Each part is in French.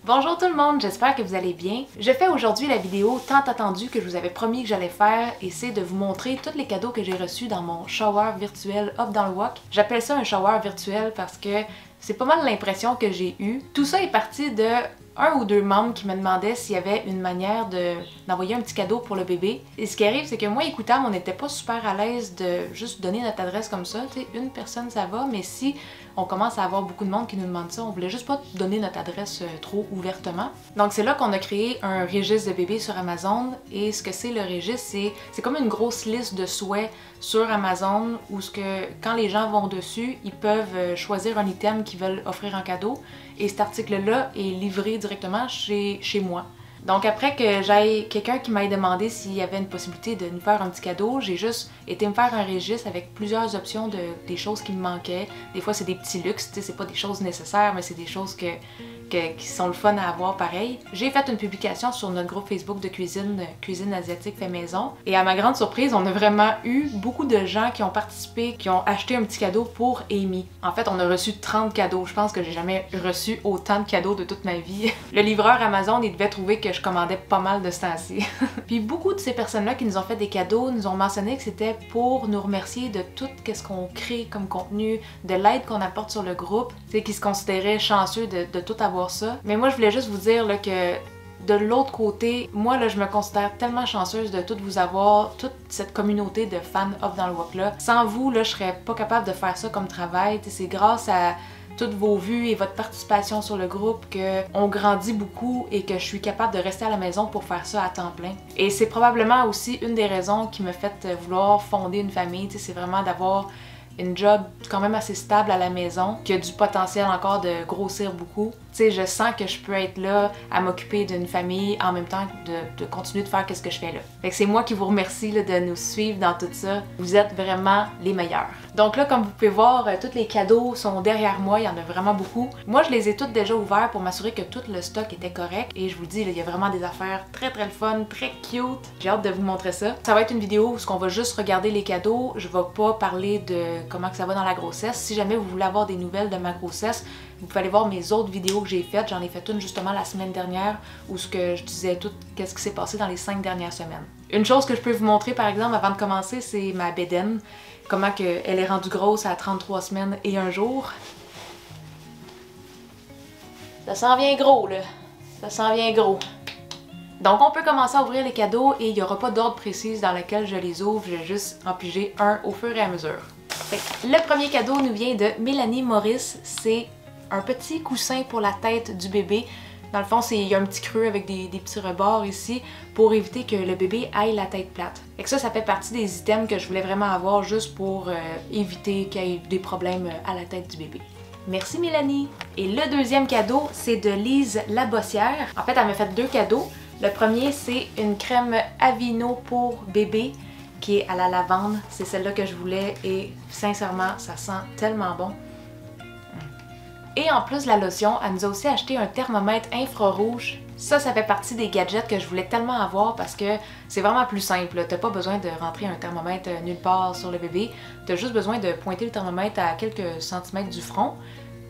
Bonjour tout le monde, j'espère que vous allez bien. Je fais aujourd'hui la vidéo tant attendue que je vous avais promis que j'allais faire et c'est de vous montrer tous les cadeaux que j'ai reçus dans mon shower virtuel Up dans le Wok. J'appelle ça un shower virtuel parce que c'est pas mal l'impression que j'ai eue. Tout ça est parti de un ou deux membres qui me demandaient s'il y avait une manière d'envoyer un petit cadeau pour le bébé. Et ce qui arrive, c'est que moi, écoutant, on n'était pas super à l'aise de juste donner notre adresse comme ça. Tu sais, une personne, ça va, mais si on commence à avoir beaucoup de monde qui nous demande ça, on voulait juste pas donner notre adresse trop ouvertement. Donc c'est là qu'on a créé un registre de bébés sur Amazon. Et ce que c'est le registre, c'est comme une grosse liste de souhaits sur Amazon où quand les gens vont dessus, ils peuvent choisir un item qu'ils veulent offrir en cadeau. Et cet article-là est livré directement chez moi. Donc après que j'aille quelqu'un qui m'ait demandé s'il y avait une possibilité de nous faire un petit cadeau, j'ai juste été me faire un registre avec plusieurs options des choses qui me manquaient. Des fois c'est des petits luxes, tu sais, c'est pas des choses nécessaires, mais c'est des choses qui sont le fun à avoir pareil. J'ai fait une publication sur notre groupe Facebook de cuisine asiatique fait maison. Et à ma grande surprise, on a vraiment eu beaucoup de gens qui ont participé, qui ont acheté un petit cadeau pour Amy. En fait, on a reçu 30 cadeaux. Je pense que j'ai jamais reçu autant de cadeaux de toute ma vie. Le livreur Amazon, il devait trouver que je commandais pas mal de ce temps-ci. Puis beaucoup de ces personnes-là qui nous ont fait des cadeaux nous ont mentionné que c'était pour nous remercier de tout ce qu'on crée comme contenu, de l'aide qu'on apporte sur le groupe, tu sais, qui se considéraient chanceux de tout avoir ça. Mais moi, je voulais juste vous dire là, que de l'autre côté, moi là, je me considère tellement chanceuse de tout vous avoir, toute cette communauté de fans Up dans le Wok là. Sans vous, là, je serais pas capable de faire ça comme travail. C'est grâce à toutes vos vues et votre participation sur le groupe qu'on grandit beaucoup et que je suis capable de rester à la maison pour faire ça à temps plein. Et c'est probablement aussi une des raisons qui me fait vouloir fonder une famille, c'est vraiment d'avoir une job quand même assez stable à la maison, qui a du potentiel encore de grossir beaucoup. Tu sais, je sens que je peux être là à m'occuper d'une famille en même temps de continuer de faire ce que je fais là. Fait que c'est moi qui vous remercie là, de nous suivre dans tout ça. Vous êtes vraiment les meilleurs. Donc là, comme vous pouvez voir, tous les cadeaux sont derrière moi, il y en a vraiment beaucoup. Moi, je les ai toutes déjà ouverts pour m'assurer que tout le stock était correct. Et je vous dis, là, il y a vraiment des affaires très le fun, très cute. J'ai hâte de vous montrer ça. Ça va être une vidéo où on va juste regarder les cadeaux. Je vais pas parler de comment que ça va dans la grossesse. Si jamais vous voulez avoir des nouvelles de ma grossesse, vous pouvez aller voir mes autres vidéos que j'ai faites. J'en ai fait une justement la semaine dernière où je disais tout ce qui s'est passé dans les 5 dernières semaines. Une chose que je peux vous montrer par exemple avant de commencer, c'est ma bédaine. Comment elle est rendue grosse à 33 semaines et 1 jour. Ça s'en vient gros là. Ça s'en vient gros. Donc on peut commencer à ouvrir les cadeaux et il n'y aura pas d'ordre précis dans lequel je les ouvre. Je vais juste en piger un au fur et à mesure. Le premier cadeau nous vient de Mélanie Maurice. C'est un petit coussin pour la tête du bébé. Dans le fond, il y a un petit creux avec des petits rebords ici pour éviter que le bébé aille la tête plate. Et que ça fait partie des items que je voulais vraiment avoir juste pour éviter qu'il y ait des problèmes à la tête du bébé. Merci Mélanie! Et le deuxième cadeau, c'est de Lise Labossière. En fait, elle m'a fait 2 cadeaux. Le premier, c'est une crème Aveeno pour bébé qui est à la lavande. C'est celle-là que je voulais et sincèrement, ça sent tellement bon. Et en plus de la lotion, elle nous a aussi acheté un thermomètre infrarouge. Ça fait partie des gadgets que je voulais tellement avoir parce que c'est vraiment plus simple. T'as pas besoin de rentrer un thermomètre nulle part sur le bébé. T'as juste besoin de pointer le thermomètre à quelques centimètres du front.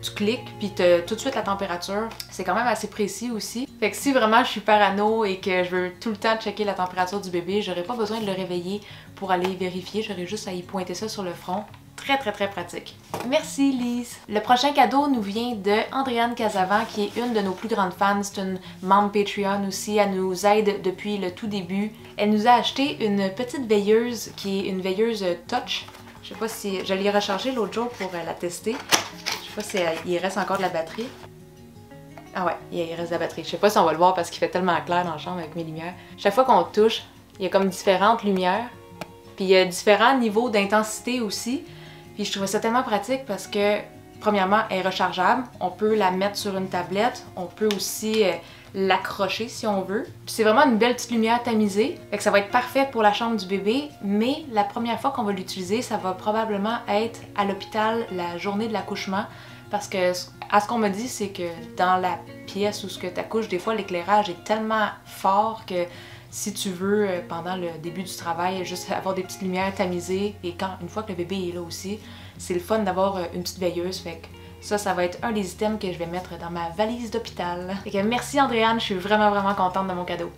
Tu cliques, puis t'as tout de suite la température. C'est quand même assez précis aussi. Fait que si vraiment je suis parano et que je veux tout le temps checker la température du bébé, j'aurais pas besoin de le réveiller pour aller vérifier. J'aurais juste à y pointer ça sur le front. Très pratique. Merci Lise! Le prochain cadeau nous vient de Andréane Casavant qui est une de nos plus grandes fans. C'est une membre Patreon aussi. Elle nous aide depuis le tout début. Elle nous a acheté une petite veilleuse qui est une veilleuse touch. Je sais pas si... Je l'ai rechargée l'autre jour pour la tester. Je sais pas s'il reste encore de la batterie. Ah ouais, il reste de la batterie. Je sais pas si on va le voir parce qu'il fait tellement clair dans la chambre avec mes lumières. Chaque fois qu'on touche, il y a comme différentes lumières. Puis il y a différents niveaux d'intensité aussi. Puis je trouvais ça tellement pratique parce que, premièrement, elle est rechargeable. On peut la mettre sur une tablette. On peut aussi l'accrocher si on veut. Puis c'est vraiment une belle petite lumière tamisée. Fait que ça va être parfait pour la chambre du bébé. Mais la première fois qu'on va l'utiliser, ça va probablement être à l'hôpital la journée de l'accouchement. Parce que, à ce qu'on me dit, c'est que dans la pièce où tu accouches, des fois l'éclairage est tellement fort que si tu veux, pendant le début du travail, juste avoir des petites lumières tamisées et une fois que le bébé est là aussi, c'est le fun d'avoir une petite veilleuse. Fait que Ça va être un des items que je vais mettre dans ma valise d'hôpital. Fait que merci Andréane, je suis vraiment contente de mon cadeau.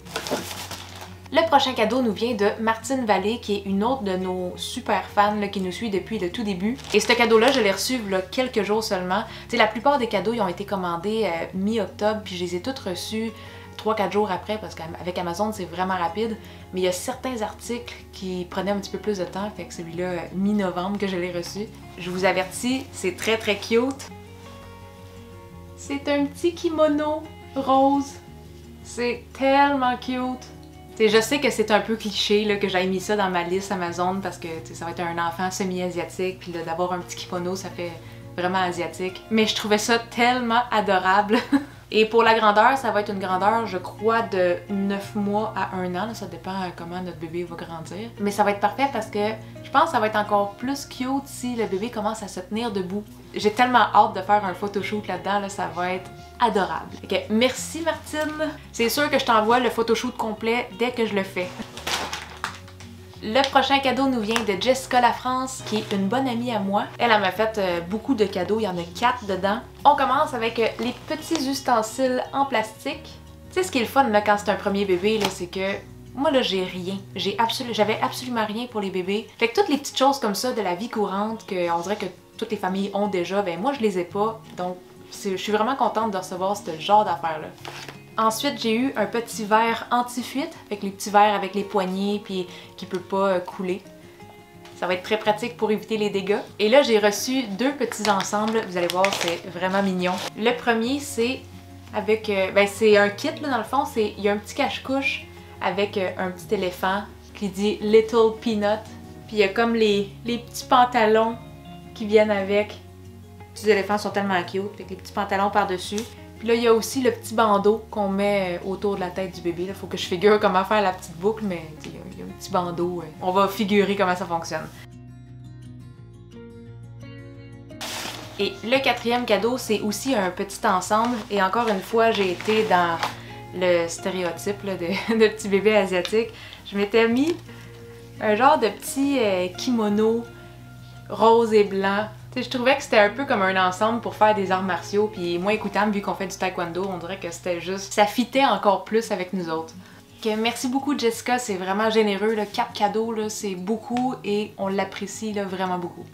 Le prochain cadeau nous vient de Martine Vallée, qui est une autre de nos super fans là, qui nous suit depuis le tout début. Et ce cadeau-là, je l'ai reçu il y a quelques jours seulement. T'sais, la plupart des cadeaux ils ont été commandés mi-octobre, puis je les ai tous reçus 3-4 jours après, parce qu'avec Amazon, c'est vraiment rapide. Mais il y a certains articles qui prenaient un petit peu plus de temps, fait que celui-là, mi-novembre que je l'ai reçu. Je vous avertis, c'est très cute. C'est un petit kimono rose. C'est tellement cute. T'sais, je sais que c'est un peu cliché là, que j'aille mis ça dans ma liste Amazon parce que ça va être un enfant semi-asiatique, puis d'avoir un petit kimono, ça fait vraiment asiatique. Mais je trouvais ça tellement adorable. Et pour la grandeur, ça va être une grandeur, je crois, de 9 mois à 1 an. Là, ça dépend comment notre bébé va grandir. Mais ça va être parfait parce que je pense que ça va être encore plus cute si le bébé commence à se tenir debout. J'ai tellement hâte de faire un photoshoot là-dedans, là, ça va être adorable. Ok, merci Martine! C'est sûr que je t'envoie le photoshoot complet dès que je le fais. Le prochain cadeau nous vient de Jessica Lafrance, qui est une bonne amie à moi. Elle m'a fait beaucoup de cadeaux, il y en a 4 dedans. On commence avec les petits ustensiles en plastique. Tu sais ce qui est le fun là, quand c'est un premier bébé, c'est que moi là j'ai rien. J'avais absolument rien pour les bébés. Fait que toutes les petites choses comme ça de la vie courante, qu'on dirait que toutes les familles ont déjà, ben moi je les ai pas. Donc je suis vraiment contente de recevoir ce genre d'affaires-là. Ensuite, j'ai eu un petit verre anti-fuite, avec les petits verres avec les poignées puis qui peut pas couler. Ça va être très pratique pour éviter les dégâts. Et là, j'ai reçu 2 petits ensembles. Vous allez voir, c'est vraiment mignon. Le premier, c'est avec... c'est un kit, là, dans le fond. Il y a un petit cache-couche avec un petit éléphant qui dit « Little Peanut ». Puis il y a comme les petits pantalons qui viennent avec. Les petits éléphants sont tellement cute, avec les petits pantalons par-dessus. Puis là, il y a aussi le petit bandeau qu'on met autour de la tête du bébé. Il faut que je figure comment faire la petite boucle, mais il y a un petit bandeau. On va figurer comment ça fonctionne. Et le 4e cadeau, c'est aussi un petit ensemble. Et encore une fois, j'ai été dans le stéréotype là, de petit bébé asiatique. Je m'étais mis un genre de petit kimono rose et blanc. Je trouvais que c'était un peu comme un ensemble pour faire des arts martiaux, puis moi écoutable, vu qu'on fait du taekwondo, on dirait que c'était juste... ça fitait encore plus avec nous autres. Merci beaucoup Jessica, c'est vraiment généreux, là. 4 cadeaux, c'est beaucoup et on l'apprécie vraiment beaucoup.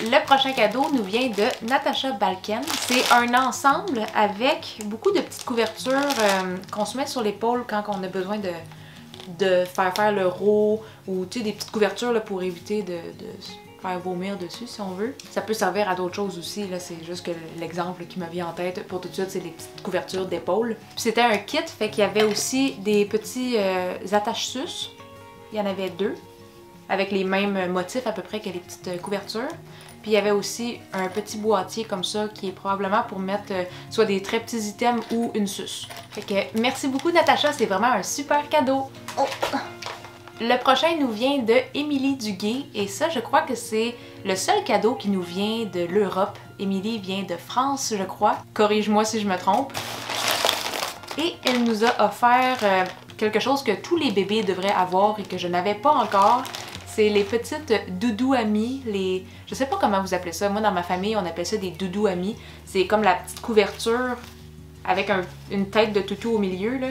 Le prochain cadeau nous vient de Natasha Balken. C'est un ensemble avec beaucoup de petites couvertures qu'on se met sur l'épaule quand on a besoin de faire le row ou des petites couvertures là, pour éviter de faire vomir dessus si on veut. Ça peut servir à d'autres choses aussi, là, c'est juste que l'exemple qui me vient en tête pour tout de suite, c'est les petites couvertures d'épaule. Puis c'était un kit, fait qu'il y avait aussi des petits attache-sus. Il y en avait 2, avec les mêmes motifs à peu près que les petites couvertures. Puis il y avait aussi un petit boîtier comme ça qui est probablement pour mettre soit des très petits items ou une suce. Fait que merci beaucoup Natacha, c'est vraiment un super cadeau. Oh. Le prochain nous vient de Émilie Duguay et ça je crois que c'est le seul cadeau qui nous vient de l'Europe. Émilie vient de France je crois, corrige-moi si je me trompe. Et elle nous a offert quelque chose que tous les bébés devraient avoir et que je n'avais pas encore. C'est les petites doudou amies, je sais pas comment vous appelez ça, moi dans ma famille on appelle ça des doudou amies. C'est comme la petite couverture avec une tête de toutou au milieu là.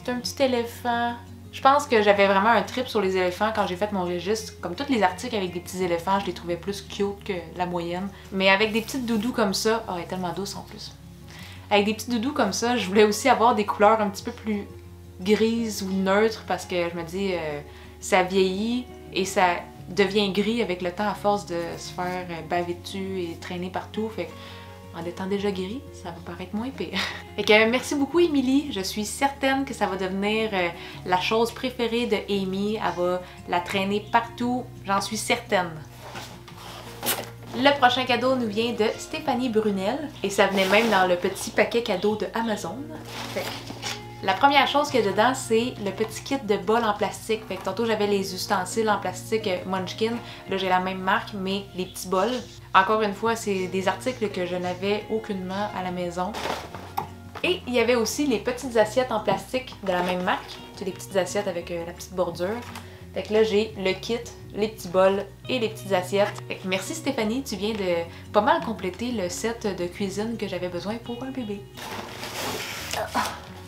C'est un petit éléphant. Je pense que j'avais vraiment un trip sur les éléphants quand j'ai fait mon registre. Comme tous les articles avec des petits éléphants, je les trouvais plus cute que la moyenne. Mais avec des petites doudous comme ça, oh elle est tellement douce en plus. Avec des petits doudous comme ça, je voulais aussi avoir des couleurs un petit peu plus grises ou neutres parce que je me dis ça vieillit et ça devient gris avec le temps à force de se faire baver dessus et traîner partout. Fait en étant déjà gris, ça va paraître moins pire. Fait que merci beaucoup Émilie, je suis certaine que ça va devenir la chose préférée de Amy. Elle va la traîner partout, j'en suis certaine. Le prochain cadeau nous vient de Stéphanie Brunel et ça venait même dans le petit paquet cadeau de Amazon. Fait la première chose qu'il y a dedans, c'est le petit kit de bol en plastique. Fait que tantôt j'avais les ustensiles en plastique Munchkin. Là j'ai la même marque, mais les petits bols. Encore une fois, c'est des articles que je n'avais aucunement à la maison. Et il y avait aussi les petites assiettes en plastique de la même marque. C'est des petites assiettes avec la petite bordure. Fait que là, j'ai le kit, les petits bols et les petites assiettes. Fait que merci Stéphanie, tu viens de pas mal compléter le set de cuisine que j'avais besoin pour un bébé.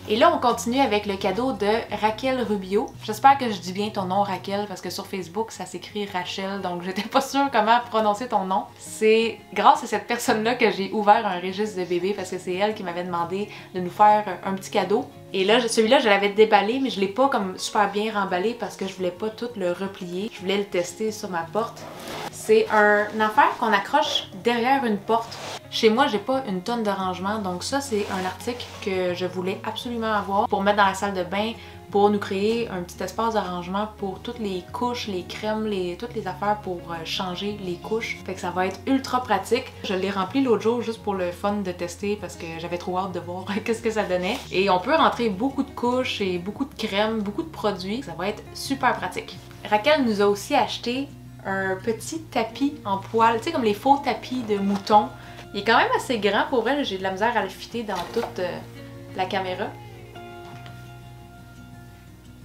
Et là, on continue avec le cadeau de Raquel Rubio. J'espère que je dis bien ton nom, Raquel, parce que sur Facebook, ça s'écrit Rachel, donc j'étais pas sûre comment prononcer ton nom. C'est grâce à cette personne-là que j'ai ouvert un registre de bébés, parce que c'est elle qui m'avait demandé de nous faire un petit cadeau. Et là, celui-là, je l'avais déballé, mais je l'ai pas comme super bien remballé parce que je voulais pas tout le replier. Je voulais le tester sur ma porte. C'est une affaire qu'on accroche derrière une porte. Chez moi, j'ai pas une tonne de rangement, donc ça, c'est un article que je voulais absolument avoir pour mettre dans la salle de bain, pour nous créer un petit espace de rangement pour toutes les couches, les crèmes, toutes les affaires pour changer les couches. Fait que ça va être ultra pratique. Je l'ai rempli l'autre jour juste pour le fun de tester parce que j'avais trop hâte de voir qu'est-ce que ça donnait. Et on peut rentrer beaucoup de couches et beaucoup de crèmes, beaucoup de produits. Ça va être super pratique. Raquel nous a aussi acheté un petit tapis en poil, tu sais comme les faux tapis de mouton. Il est quand même assez grand pour vrai, j'ai de la misère à le fitter dans toute la caméra.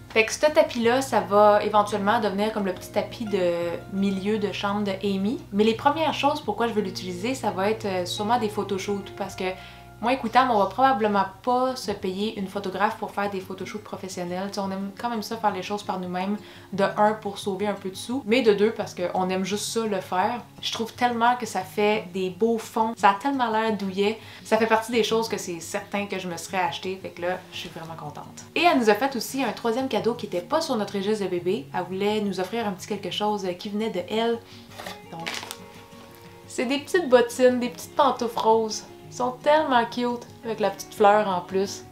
Fait que ce tapis-là, ça va éventuellement devenir comme le petit tapis de milieu de chambre de Amy. Mais les premières choses pourquoi je veux l'utiliser, ça va être sûrement des photoshoots parce que moi écoutant, on va probablement pas se payer une photographe pour faire des photoshoots professionnels. T'sais, on aime quand même ça faire les choses par nous-mêmes. De un, pour sauver un peu de sous, mais de deux, parce qu'on aime juste ça le faire. Je trouve tellement que ça fait des beaux fonds. Ça a tellement l'air douillet. Ça fait partie des choses que c'est certain que je me serais acheté. Fait que là, je suis vraiment contente. Et elle nous a fait aussi un troisième cadeau qui était pas sur notre registre de bébé. Elle voulait nous offrir un petit quelque chose qui venait de elle. Donc, c'est des petites bottines, des petites pantoufles roses. Ils sont tellement cute, avec la petite fleur en plus.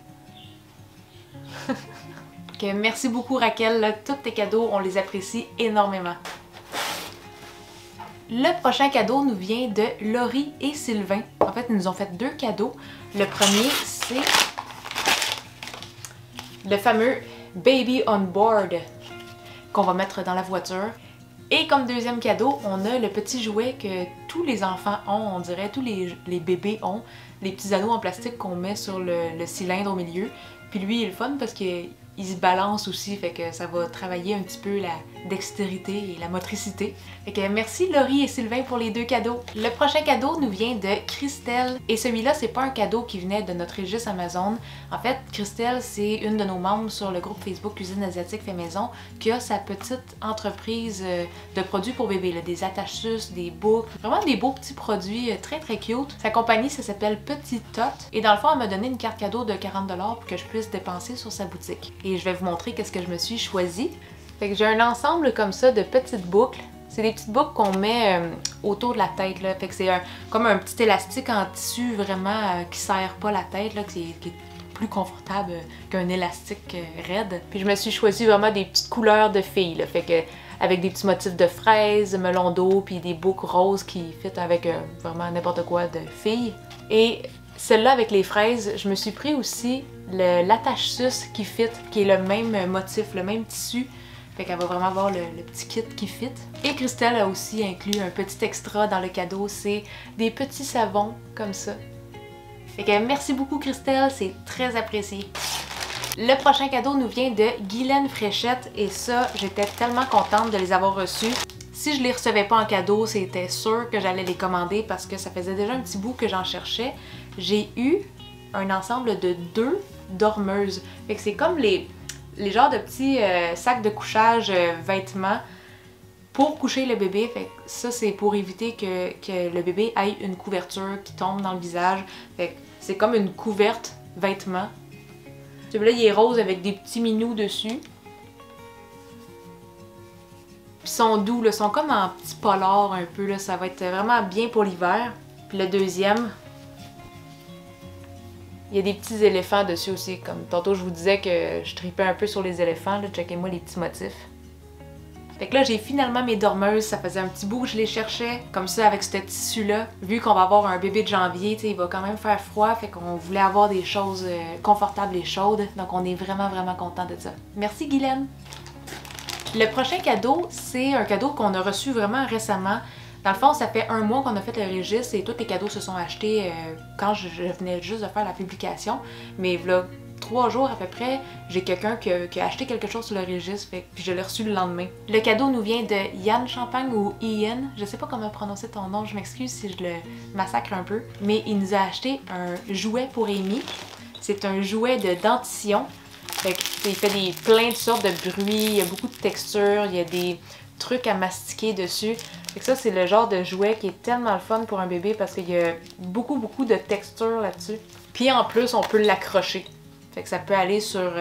Okay, merci beaucoup Raquel, là, tous tes cadeaux, on les apprécie énormément. Le prochain cadeau nous vient de Laurie et Sylvain. En fait, ils nous ont fait deux cadeaux. Le premier, c'est le fameux Baby on Board qu'on va mettre dans la voiture. Et comme deuxième cadeau, on a le petit jouet que tous les enfants ont, on dirait, tous les bébés ont, les petits anneaux en plastique qu'on met sur le cylindre au milieu. Puis lui, il est le fun parce qu'il se balance aussi, fait que ça va travailler un petit peu la dextérité et la motricité. Fait que merci Laurie et Sylvain pour les deux cadeaux. Le prochain cadeau nous vient de Christelle. Et celui-là, c'est pas un cadeau qui venait de notre registre Amazon. En fait, Christelle, c'est une de nos membres sur le groupe Facebook Cuisine Asiatique Fait Maison qui a sa petite entreprise de produits pour bébés, là, des attache-suces, des boucles, vraiment des beaux petits produits très très cute. Sa compagnie, ça s'appelle Petit Tot. Et dans le fond, elle m'a donné une carte cadeau de 40$ pour que je puisse dépenser sur sa boutique. Et je vais vous montrer qu'est-ce que je me suis choisi. Fait que j'ai un ensemble comme ça de petites boucles. C'est des petites boucles qu'on met autour de la tête, là. Fait que c'est comme un petit élastique en tissu vraiment qui serre pas la tête, là, qui est plus confortable qu'un élastique raide. Puis je me suis choisi vraiment des petites couleurs de filles, là. Fait que avec des petits motifs de fraises, melon d'eau, puis des boucles roses qui fit avec vraiment n'importe quoi de filles. Et celle-là avec les fraises, je me suis pris aussi l'attache-suce qui fit, qui est le même motif, le même tissu. Fait qu'elle va vraiment avoir le petit kit qui fit. Et Christelle a aussi inclus un petit extra dans le cadeau, c'est des petits savons comme ça. Fait que merci beaucoup Christelle, c'est très apprécié. Le prochain cadeau nous vient de Guylaine Fréchette et ça, j'étais tellement contente de les avoir reçus. Si je les recevais pas en cadeau, c'était sûr que j'allais les commander parce que ça faisait déjà un petit bout que j'en cherchais. J'ai eu un ensemble de 2 dormeuses. Fait que c'est comme les genres de petits sacs de couchage vêtements pour coucher le bébé. Fait que ça, c'est pour éviter que le bébé ait une couverture qui tombe dans le visage. Fait que c'est comme une couverte vêtement. Celui-là, il est rose avec des petits minous dessus. Puis ils sont doux, là, ils sont comme en petit polar un peu, là. Ça va être vraiment bien pour l'hiver. Puis le deuxième, il y a des petits éléphants dessus aussi. Comme tantôt, je vous disais que je tripais un peu sur les éléphants, là. Checkez-moi les petits motifs. Fait que là, j'ai finalement mes dormeuses. Ça faisait un petit bout que je les cherchais. Comme ça, avec ce tissu-là. Vu qu'on va avoir un bébé de janvier, il va quand même faire froid. Fait qu'on voulait avoir des choses confortables et chaudes. Donc, on est vraiment, vraiment content de ça. Merci, Guylaine! Le prochain cadeau, c'est un cadeau qu'on a reçu vraiment récemment. Dans le fond, ça fait 1 mois qu'on a fait le registre et tous les cadeaux se sont achetés quand je venais juste de faire la publication. Mais voilà, 3 jours à peu près, j'ai quelqu'un qui a acheté quelque chose sur le registre, puis je l'ai reçu le lendemain. Le cadeau nous vient de Yann Champagne ou Ian, je sais pas comment prononcer ton nom, je m'excuse si je le massacre un peu, mais il nous a acheté un jouet pour Amy. C'est un jouet de dentition. Fait que, il fait plein de sortes de bruits, il y a beaucoup de textures, il y a des trucs à mastiquer dessus. Fait que ça, c'est le genre de jouet qui est tellement le fun pour un bébé parce qu'il y a beaucoup de textures là-dessus. Puis en plus, on peut l'accrocher. Fait que ça peut aller sur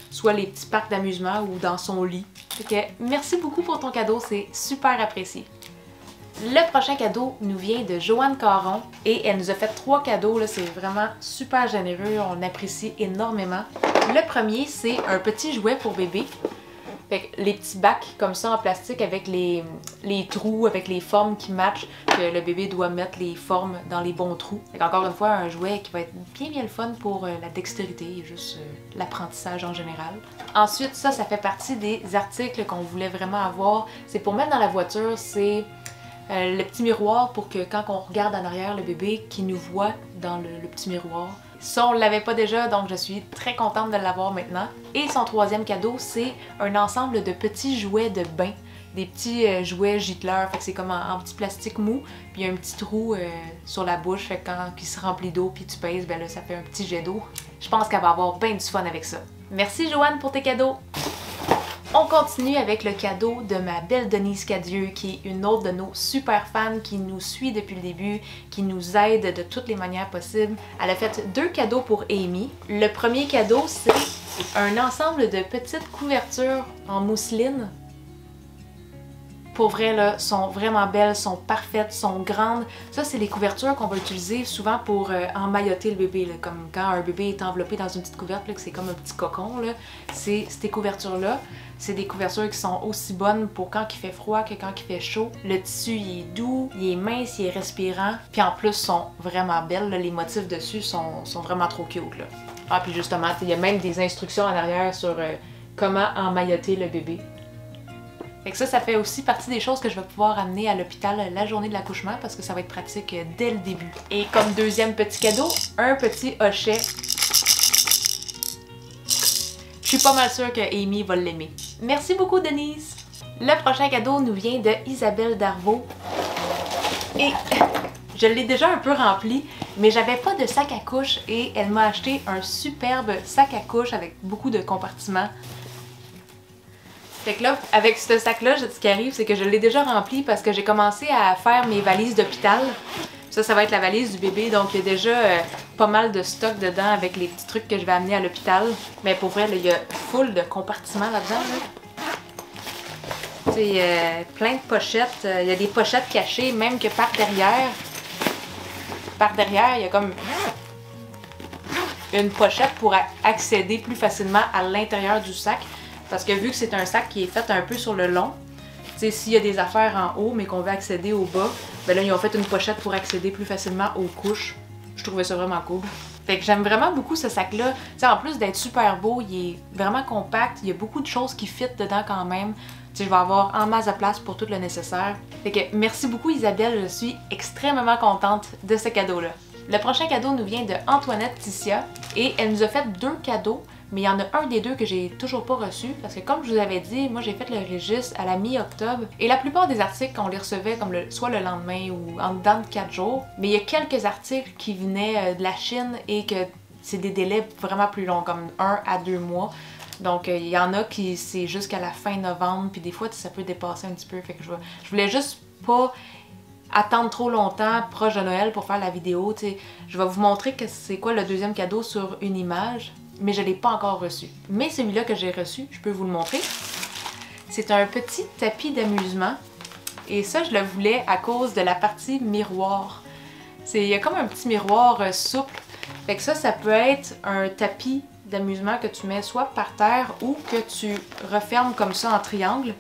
soit les petits parcs d'amusement ou dans son lit. Fait que merci beaucoup pour ton cadeau, c'est super apprécié. Le prochain cadeau nous vient de Joanne Caron et elle nous a fait 3 cadeaux, c'est vraiment super généreux, on apprécie énormément. Le premier, c'est un petit jouet pour bébé. Fait que les petits bacs comme ça en plastique avec les trous, avec les formes qui matchent, que le bébé doit mettre les formes dans les bons trous. Fait qu'encore une fois, un jouet qui va être bien le fun pour la dextérité et juste l'apprentissage en général. Ensuite, ça fait partie des articles qu'on voulait vraiment avoir. C'est pour mettre dans la voiture, c'est le petit miroir pour que quand on regarde en arrière le bébé, qu'il nous voit dans le petit miroir. Ça, on l'avait pas déjà, donc je suis très contente de l'avoir maintenant. Et son troisième cadeau, c'est un ensemble de petits jouets de bain. Des petits jouets gicleurs, fait que c'est comme en petit plastique mou, puis il y a un petit trou sur la bouche, fait que quand il se remplit d'eau puis tu pèses, ben là ça fait un petit jet d'eau. Je pense qu'elle va avoir bien du fun avec ça. Merci Joanne pour tes cadeaux! On continue avec le cadeau de ma belle Denise Cadieux, qui est une autre de nos super fans, qui nous suit depuis le début, qui nous aide de toutes les manières possibles. Elle a fait 2 cadeaux pour Amy. Le premier cadeau, c'est un ensemble de petites couvertures en mousseline. Pour vrai, là, sont vraiment belles, sont parfaites, sont grandes. Ça, c'est les couvertures qu'on va utiliser souvent pour emmailloter le bébé. Là, comme quand un bébé est enveloppé dans une petite couverte, là, que c'est comme un petit cocon. C'est ces couvertures-là. C'est des couvertures qui sont aussi bonnes pour quand il fait froid que quand il fait chaud. Le tissu, il est doux, il est mince, il est respirant. Puis en plus, sont vraiment belles. Là. Les motifs dessus sont vraiment trop cute. Là. Ah, puis justement, il y a même des instructions en arrière sur comment emmailloter le bébé. Fait que ça fait aussi partie des choses que je vais pouvoir amener à l'hôpital la journée de l'accouchement parce que ça va être pratique dès le début. Et comme deuxième petit cadeau, un petit hochet. Je suis pas mal sûre que Amy va l'aimer. Merci beaucoup Denise! Le prochain cadeau nous vient de Isabelle Darvaux. Et je l'ai déjà un peu rempli, mais j'avais pas de sac à couche et elle m'a acheté un superbe sac à couche avec beaucoup de compartiments. Fait que là, avec ce sac-là, ce qui arrive, c'est que je l'ai déjà rempli parce que j'ai commencé à faire mes valises d'hôpital. Ça va être la valise du bébé, donc il y a déjà pas mal de stock dedans avec les petits trucs que je vais amener à l'hôpital. Mais pour vrai, là, il y a full de compartiments là-dedans. Là. Il y a plein de pochettes. Il y a des pochettes cachées, même que par derrière. Par derrière, il y a comme une pochette pour accéder plus facilement à l'intérieur du sac. Parce que vu que c'est un sac qui est fait un peu sur le long, s'il y a des affaires en haut mais qu'on veut accéder au bas, ben là ils ont fait une pochette pour accéder plus facilement aux couches. Je trouvais ça vraiment cool. Fait que j'aime vraiment beaucoup ce sac-là. En plus d'être super beau, il est vraiment compact, il y a beaucoup de choses qui fit dedans quand même. Je vais avoir en masse de place pour tout le nécessaire. Fait que merci beaucoup Isabelle, je suis extrêmement contente de ce cadeau-là. Le prochain cadeau nous vient de Antoinette Ticia et elle nous a fait 2 cadeaux. Mais il y en a un des 2 que j'ai toujours pas reçu parce que comme je vous avais dit, moi j'ai fait le registre à la mi-octobre et la plupart des articles on les recevait comme soit le lendemain ou en dedans de 4 jours. Mais il y a quelques articles qui venaient de la Chine et que c'est des délais vraiment plus longs, comme 1 à 2 mois. Donc il y en a qui c'est jusqu'à la fin novembre puis des fois ça peut dépasser un petit peu. Fait que je voulais juste pas attendre trop longtemps proche de Noël pour faire la vidéo. Je vais vous montrer que c'est quoi le deuxième cadeau sur une image. Mais je ne l'ai pas encore reçu. Mais celui-là que j'ai reçu, je peux vous le montrer. C'est un petit tapis d'amusement. Et ça, je le voulais à cause de la partie miroir. Il y a comme un petit miroir souple. Fait que ça peut être un tapis d'amusement que tu mets soit par terre ou que tu refermes comme ça en triangle.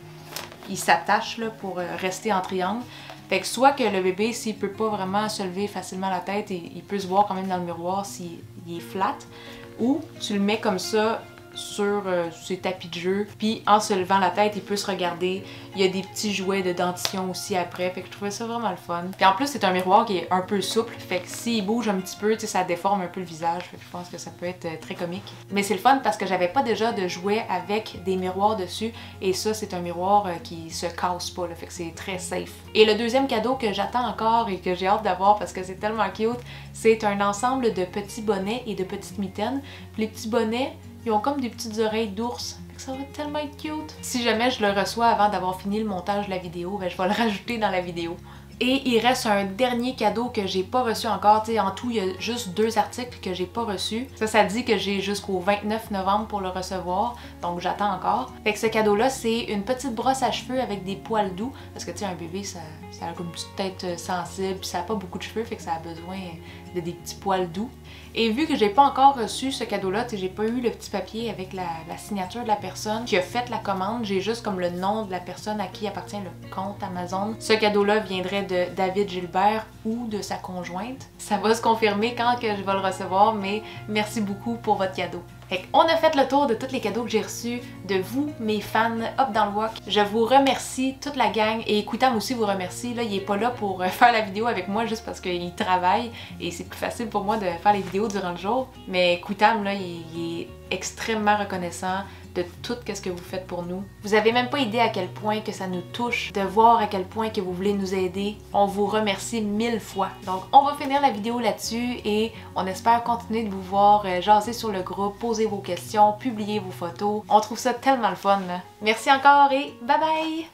Il s'attache là pour rester en triangle. Fait que soit que le bébé, s'il peut pas vraiment se lever facilement la tête, il peut se voir quand même dans le miroir s'il est flat. Ou tu le mets comme ça sur ses tapis de jeu. Puis en se levant la tête, il peut se regarder. Il y a des petits jouets de dentition aussi après. Fait que je trouvais ça vraiment le fun. Puis en plus, c'est un miroir qui est un peu souple. Fait que s'il bouge un petit peu, tu sais, ça déforme un peu le visage. Fait que je pense que ça peut être très comique. Mais c'est le fun parce que j'avais pas déjà de jouets avec des miroirs dessus. Et ça, c'est un miroir qui se casse pas. Là, fait que c'est très safe. Et le deuxième cadeau que j'attends encore et que j'ai hâte d'avoir parce que c'est tellement cute, c'est un ensemble de petits bonnets et de petites mitaines. Puis les petits bonnets, ils ont comme des petites oreilles d'ours. Ça va tellement être cute. Si jamais je le reçois avant d'avoir fini le montage de la vidéo, ben je vais le rajouter dans la vidéo. Et il reste un dernier cadeau que j'ai pas reçu encore. T'sais, en tout, il y a juste 2 articles que j'ai pas reçus. Ça dit que j'ai jusqu'au 29 novembre pour le recevoir, donc j'attends encore. Fait que ce cadeau-là, c'est une petite brosse à cheveux avec des poils doux. Parce que tu sais, un bébé, ça a comme une petite tête sensible, puis ça a pas beaucoup de cheveux, fait que ça a besoin de des petits poils doux. Et vu que j'ai pas encore reçu ce cadeau-là, j'ai pas eu le petit papier avec la signature de la personne qui a fait la commande, j'ai juste comme le nom de la personne à qui appartient le compte Amazon. Ce cadeau-là viendrait de David Gilbert ou de sa conjointe. Ça va se confirmer quand que je vais le recevoir, mais merci beaucoup pour votre cadeau. Fait qu'on a fait le tour de tous les cadeaux que j'ai reçus de vous, mes fans, Up dans le Wok. Je vous remercie, toute la gang, et Quitam aussi vous remercie. Là, il est pas là pour faire la vidéo avec moi juste parce qu'il travaille et c'est plus facile pour moi de faire les vidéos durant le jour. Mais Quitam, là, il est extrêmement reconnaissant de tout ce que vous faites pour nous. Vous avez même pas idée à quel point que ça nous touche, de voir à quel point que vous voulez nous aider. On vous remercie 1000 fois. Donc on va finir la vidéo là-dessus et on espère continuer de vous voir jaser sur le groupe, poser vos questions, publier vos photos. On trouve ça tellement le fun. Là. Merci encore et bye bye!